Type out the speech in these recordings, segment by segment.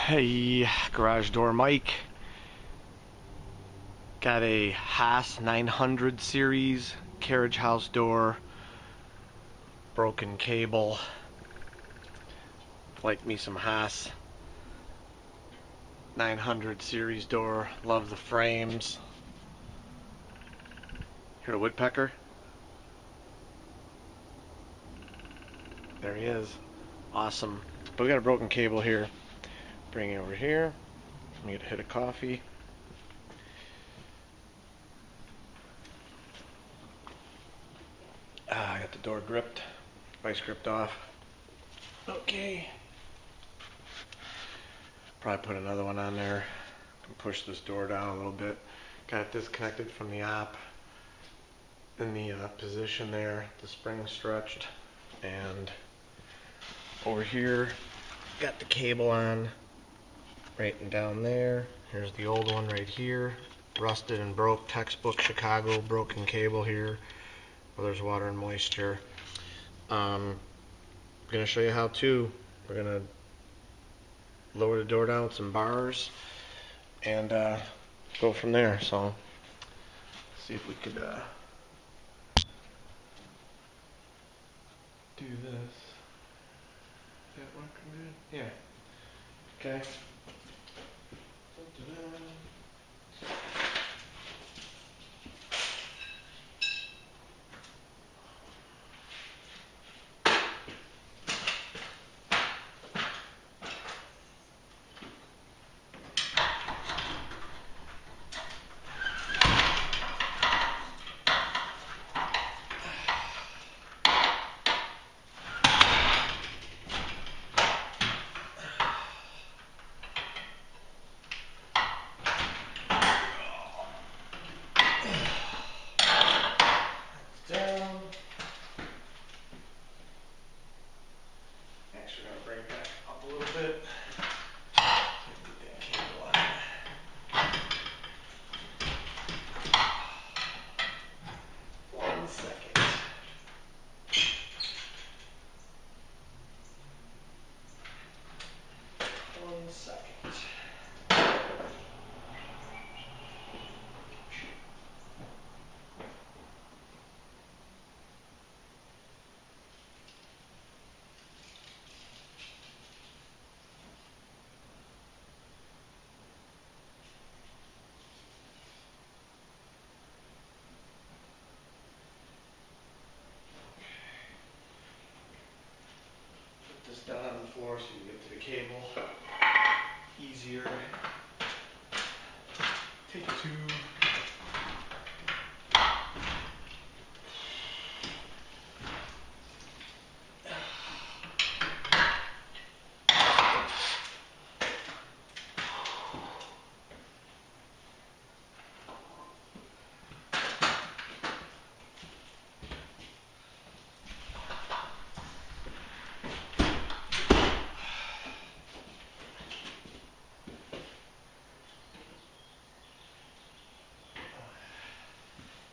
Hey, garage door Mike. Got a Haas 900 series carriage house door, broken cable. Like me some Haas 900 series door. Love the frames. Hear a woodpecker? There he is. Awesome. But we got a broken cable here. Bring it over here. I'm gonna get a hit of coffee. I got the door gripped. Vice gripped off. Okay. Probably put another one on there. Push this door down a little bit. Got it disconnected from the app in the position there. The spring stretched. And over here, got the cable on right and down there. Here's the old one right here. Rusted and broke, textbook Chicago, broken cable here where there's water and moisture. I'm gonna show you how to. We're gonna lower the door down with some bars and go from there. So see if we could do this. Is that working good? Yeah. Okay. Down. Actually, gonna bring it back up a little bit. Get that cable on. 1 second. 1 second. Put this down on the floor so you can get to the cable easier. Take two.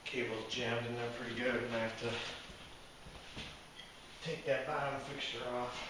Cable's jammed in there pretty good, and I have to take that bottom fixture off.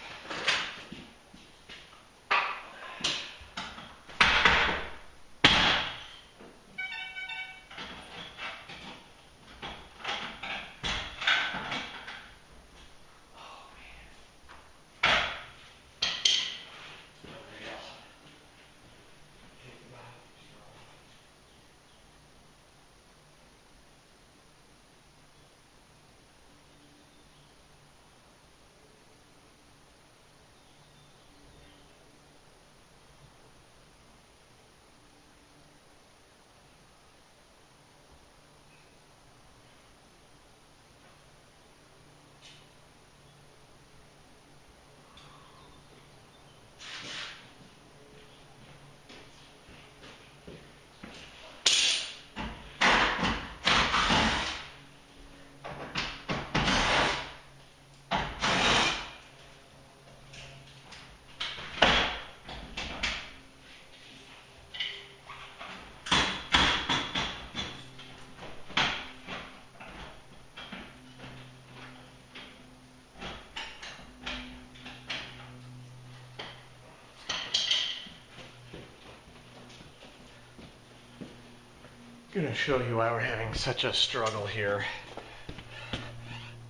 gonna show you why we're having such a struggle here.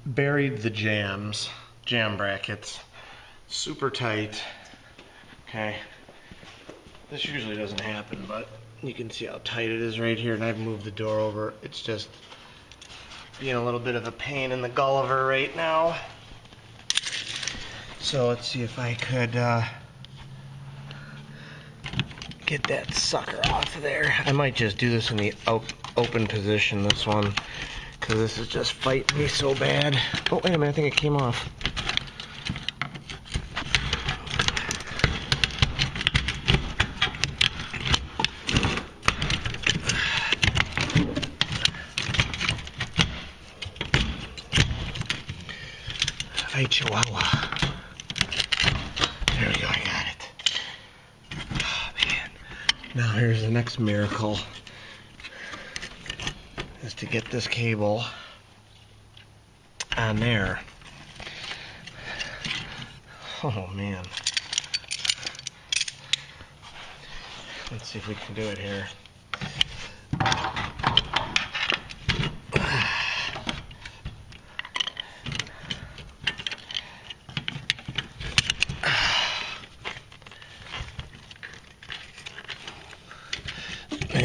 Buried the jam brackets, super tight. Okay, this usually doesn't happen, but you can see how tight it is right here, and I've moved the door over. It's just being a little bit of a pain in the Gulliver right now. So let's see if I could get that sucker off of there. I might just do this in the open position, this one, because this is just fighting me so bad. Oh, wait a minute, I think it came off. Hey, Chihuahua. There we go, I got it. Oh, man. Now here's the next miracle. Is to get this cable on there. Oh, man. Let's see if we can do it here.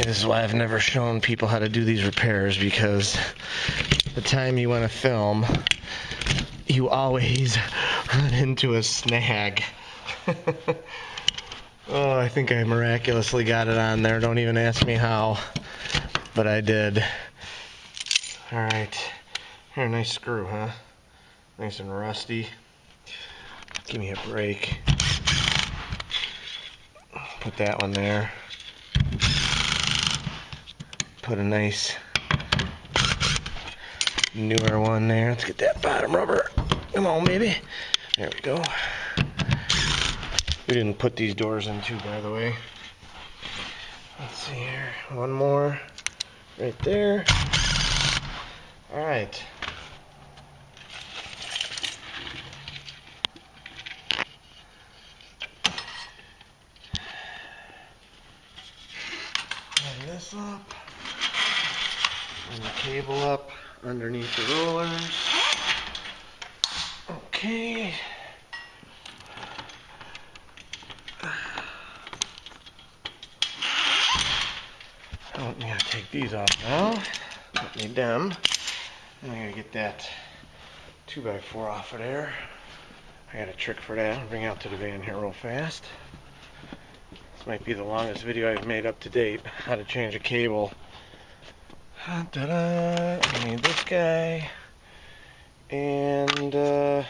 This is why I've never shown people how to do these repairs, because the time you want to film, you always run into a snag. Oh, I think I miraculously got it on there. Don't even ask me how, but I did. Alright, here, a nice screw, huh? Nice and rusty. Give me a break. Put that one there. Put a nice newer one there. Let's get that bottom rubber. Come on, baby. There we go. We didn't put these doors in too, by the way. Let's see here. One more. Right there. Alright. Line this up. And the cable up underneath the rollers. Okay. Oh, I'm gonna take these off now. Don't need them. And I'm gonna get that 2x4 off of there. I got a trick for that. I'll bring it out to the van here real fast. This might be the longest video I've made up to date. How to change a cable. Ta-da! I need this guy, and maybe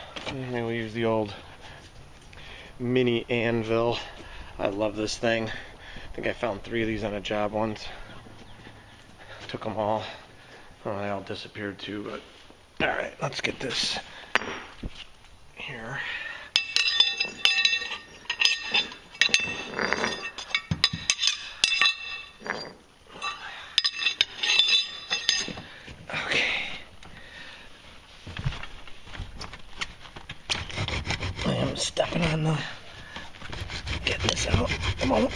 we'll use the old mini anvil. I love this thing. I think I found 3 of these on a job once. Took them all. Oh, they all disappeared too, but alright, let's get this here. Stepping on the, getting this out. Come on.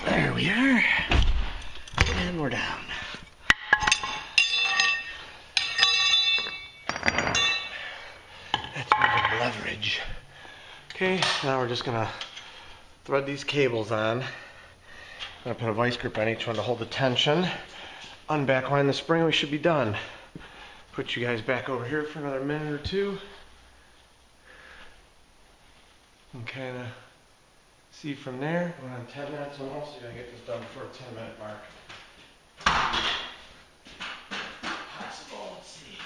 There we are. And we're down. That's moving leverage. Okay, now we're just gonna thread these cables on. I'm gonna put a vice grip on each one to hold the tension. Unbackline the spring, we should be done. Put you guys back over here for another minute or two and kind of see from there. We're on 10 minutes almost, so I gotta get this done before a 10-minute mark. Possible, let's see.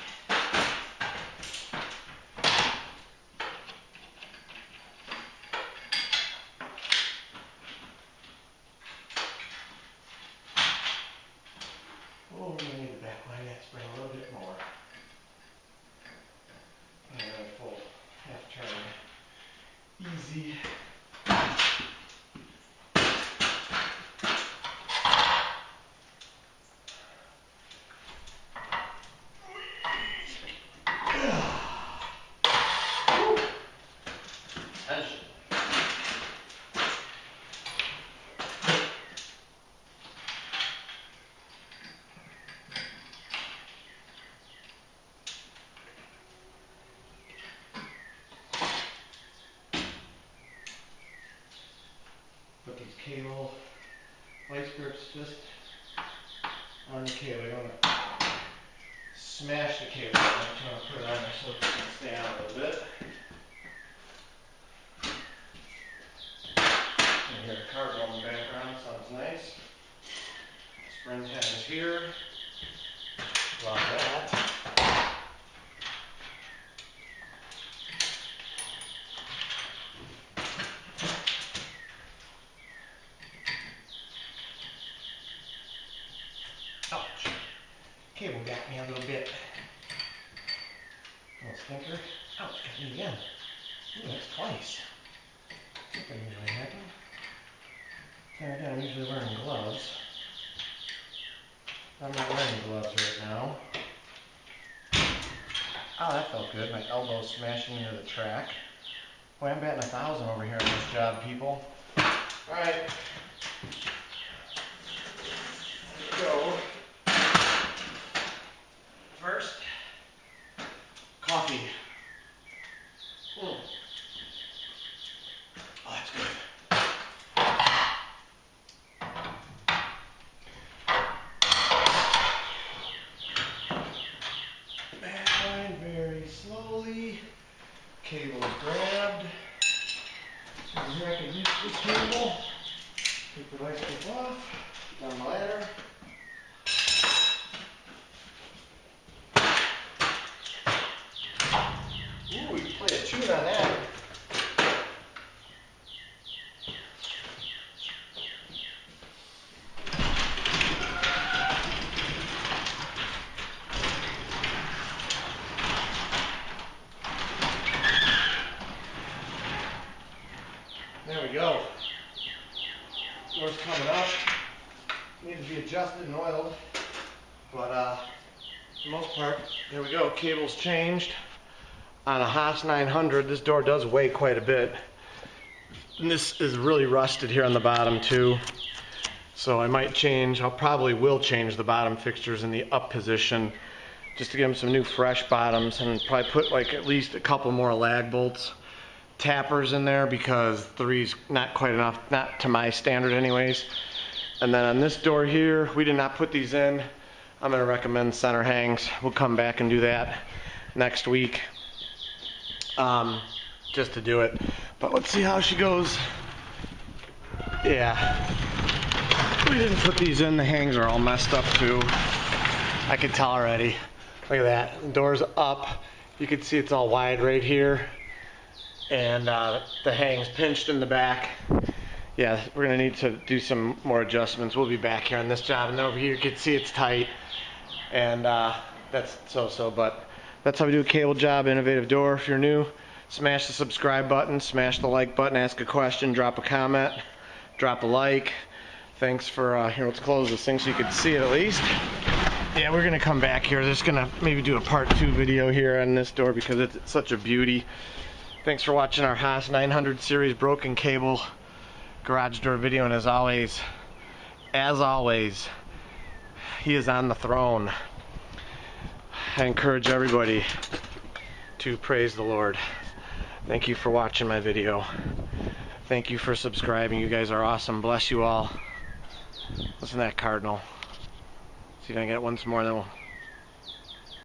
Oh, we're gonna need to backline that spring a little bit more. Full half turn. Easy. cable, vice grips just on the cable. You want to smash the cable. You want to put it on there so it can stay on a little bit. You hear the car going in the background, sounds nice. Spring head is here. Love that. Ouch. Cable got me a little bit. Little stinker. Ouch, got me again. Ooh, that's twice. That doesn't usually happen. There again, I'm usually wearing gloves. I'm not wearing gloves right now. Oh, that felt good. My elbow smashing into the track. Boy, I'm batting 1,000 over here on this job, people. Alright. Let's go. First, coffee. Oh, that's good. Backline very slowly. Cable is grabbed. So here I can use this cable. Take the vice grip off. Down the ladder. Ooh, we can play a tune on that. There we go. Door's coming up. Needs to be adjusted and oiled. But for the most part, there we go. Cable's changed. On a Haas 900, this door does weigh quite a bit. And this is really rusted here on the bottom too. So I might change, probably will change the bottom fixtures in the up position just to give them some new fresh bottoms, and probably put like at least a couple more lag bolts, tappers in there, because 3's not quite enough, not to my standard anyways. And then on this door here, we did not put these in. I'm gonna recommend center hangs. We'll come back and do that next week. Just to do it, but let's see how she goes. Yeah, we didn't put these in. The hangs are all messed up too. I can tell already. Look at that, the door's up. You can see it's all wide right here, and the hang's pinched in the back. Yeah, we're gonna need to do some more adjustments. We'll be back here on this job, and then over here you can see it's tight, and that's so-so, but that's how we do a cable job. Innovative Door. If you're new, smash the subscribe button, smash the like button, ask a question, drop a comment, drop a like. Thanks for, here, let's close this thing so you can see it at least. Yeah, we're gonna come back here. Just gonna maybe do a part 2 video here on this door because it's such a beauty. Thanks for watching our Haas 900 series broken cable garage door video, and as always, he is on the throne. I encourage everybody to praise the Lord. Thank you for watching my video. Thank you for subscribing. You guys are awesome. Bless you all. Listen to that cardinal. See if I can get it once more, then we'll